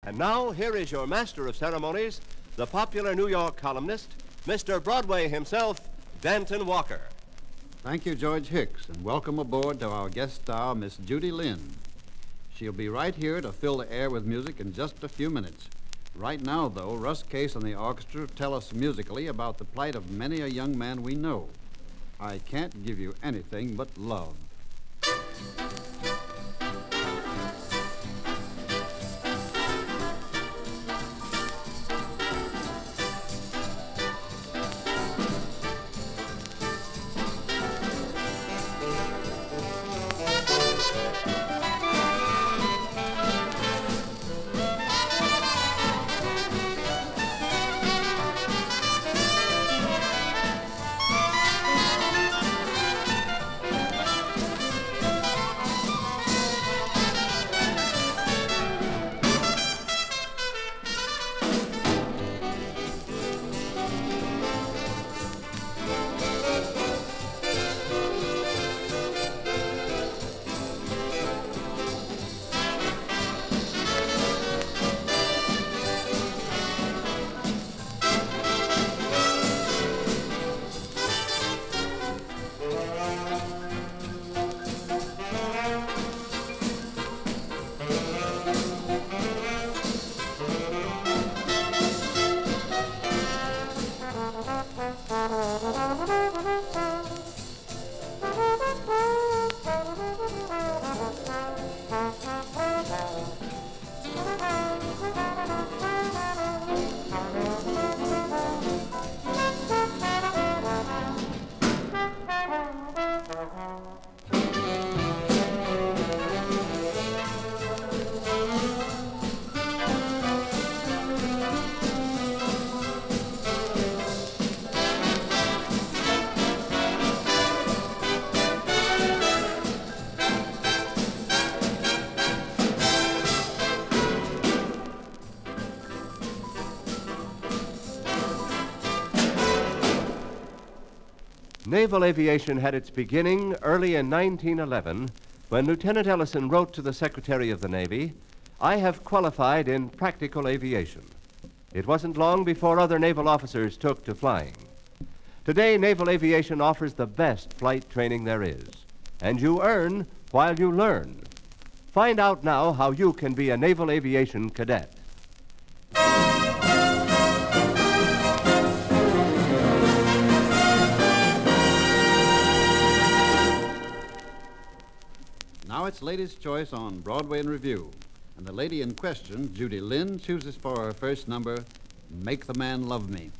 And now, here is your master of ceremonies, the popular New York columnist, Mr. Broadway himself, Danton Walker. Thank you, George Hicks, and welcome aboard to our guest star, Miss Judy Lynn. She'll be right here to fill the air with music in just a few minutes. Right now, though, Russ Case and the orchestra tell us musically about the plight of many a young man we know. I can't give you anything but love. Naval aviation had its beginning early in 1911 when Lieutenant Ellison wrote to the Secretary of the Navy, "I have qualified in practical aviation." It wasn't long before other naval officers took to flying. Today, naval aviation offers the best flight training there is, and you earn while you learn. Find out now how you can be a naval aviation cadet. Now it's Ladies' Choice on Broadway in Review. And the lady in question, Judy Lynn, chooses for her first number, Make the Man Love Me.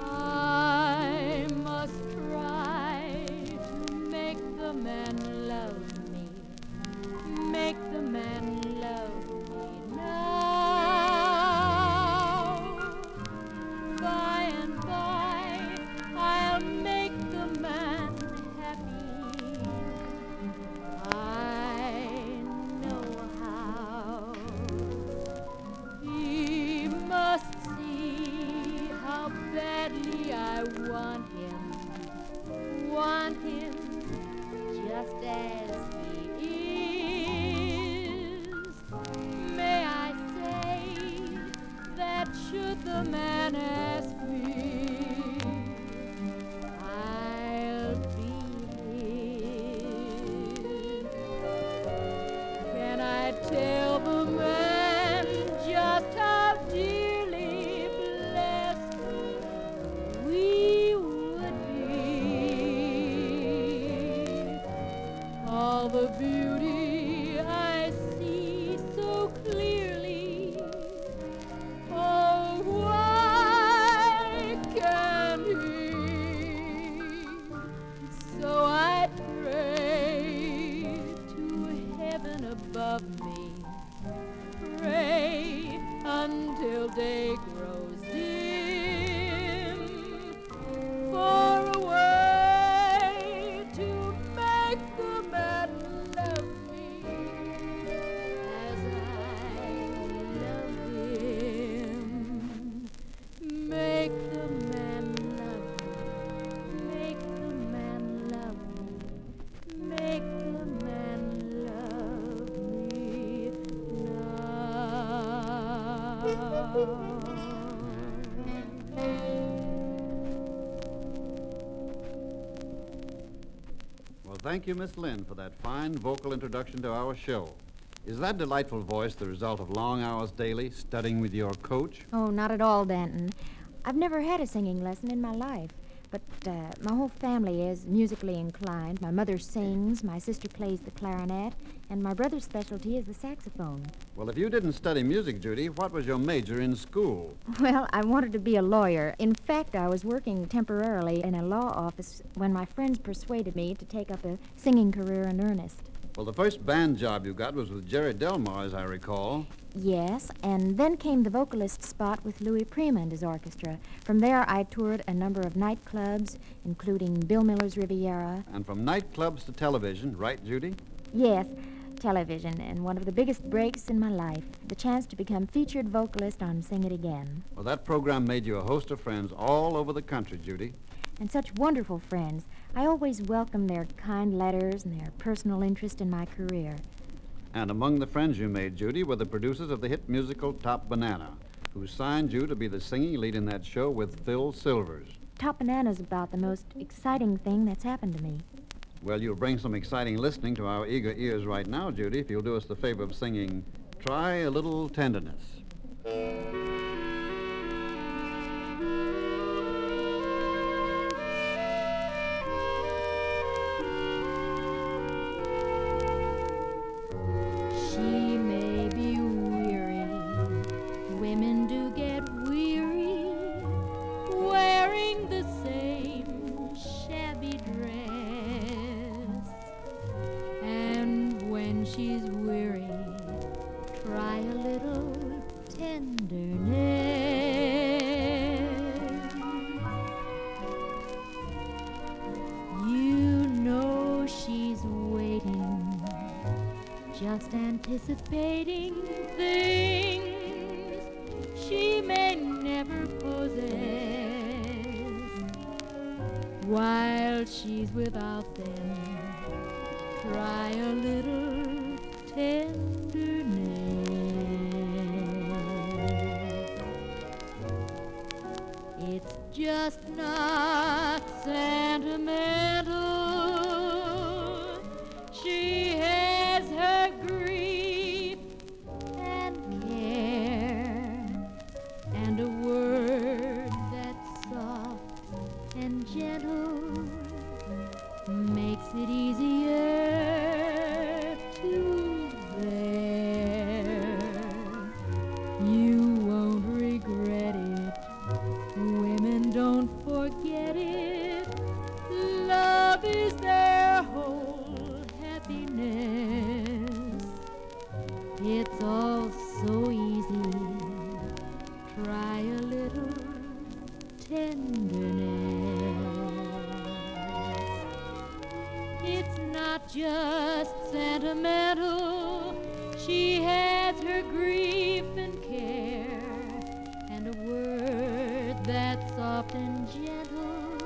I must try to make the man love me. Make the man love me now. By and by, I'll make the man happy. I know how. He must see how badly I want him just as he is. May I say that should the man ask me, I'll be his. Can I tell the man just how dearly blessed we would be? All the beauty I see so clearly. Oh, why can't he? So I pray to heaven above me. Pray until day grows dim for a way to make the man love me as I love him. Well, thank you, Miss Lynn, for that fine vocal introduction to our show. Is that delightful voice the result of long hours daily studying with your coach? Oh, not at all, Danton. I've never had a singing lesson in my life, but my whole family is musically inclined. My mother sings, my sister plays the clarinet, and my brother's specialty is the saxophone. Well, if you didn't study music, Judy, what was your major in school? Well, I wanted to be a lawyer. In fact, I was working temporarily in a law office when my friends persuaded me to take up a singing career in earnest. Well, the first band job you got was with Jerry Delmar, as I recall. Yes, and then came the vocalist spot with Louis Prima and his orchestra. From there, I toured a number of nightclubs, including Bill Miller's Riviera. And from nightclubs to television, right, Judy? Yes, television, and one of the biggest breaks in my life, the chance to become featured vocalist on Sing It Again. Well, that program made you a host of friends all over the country, Judy. And such wonderful friends. I always welcome their kind letters and their personal interest in my career. And among the friends you made, Judy, were the producers of the hit musical Top Banana, who signed you to be the singing lead in that show with Phil Silvers. Top Banana's about the most exciting thing that's happened to me. Well, you'll bring some exciting listening to our eager ears right now, Judy, if you'll do us the favor of singing Try a Little Tenderness. She may be weary, women do get weary, wearing the same shabby dress. And when she's weary, try a little tenderness. You know she's waiting, just anticipating things she may never possess. While she's without them, try a little tenderness. It's just not sentimental. She has her grief and care, and a word that's soft and gentle makes it easier to bear. You won't regret it. Women don't forget it. Love is their whole happiness. It's all so easy. Try a little tenderness. It's not just sentimental. She has her grief and care, and a word that's soft and gentle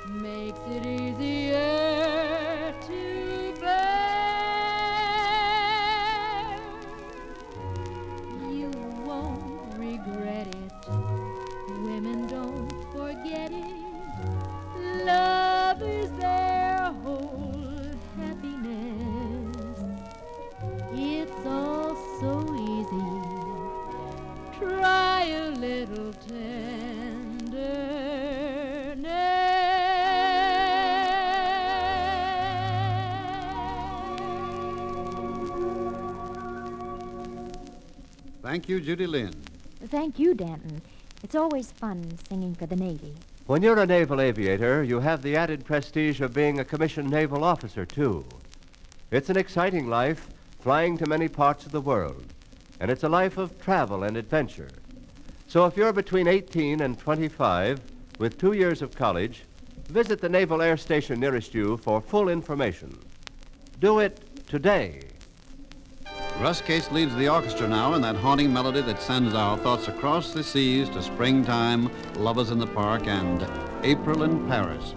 makes it easier to bear. You won't regret it. Women don't forget it. Love is their whole happiness. It's all so easy. Try a little Thank you, Judy Lynn. Thank you, Danton. It's always fun singing for the Navy. When you're a naval aviator, you have the added prestige of being a commissioned naval officer, too. It's an exciting life, flying to many parts of the world, and it's a life of travel and adventure. So if you're between 18 and 25, with 2 years of college, visit the Naval Air Station nearest you for full information. Do it today. Russ Case leads the orchestra now in that haunting melody that sends our thoughts across the seas to springtime, lovers in the park, and April in Paris.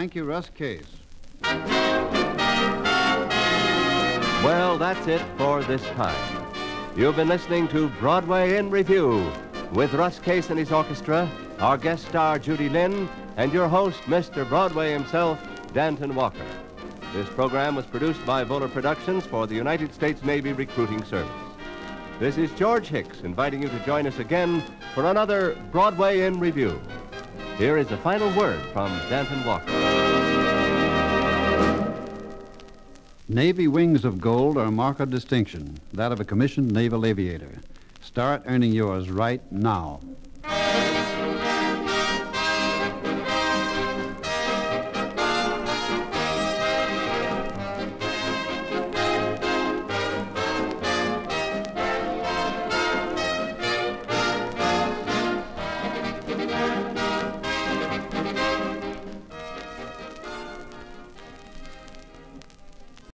Thank you, Russ Case. Well, that's it for this time. You've been listening to Broadway in Review with Russ Case and his orchestra, our guest star, Judy Lynn, and your host, Mr. Broadway himself, Danton Walker. This program was produced by Voller Productions for the United States Navy Recruiting Service. This is George Hicks inviting you to join us again for another Broadway in Review. Here is a final word from Danton Walker. Navy Wings of Gold are a mark of distinction, that of a commissioned naval aviator. Start earning yours right now.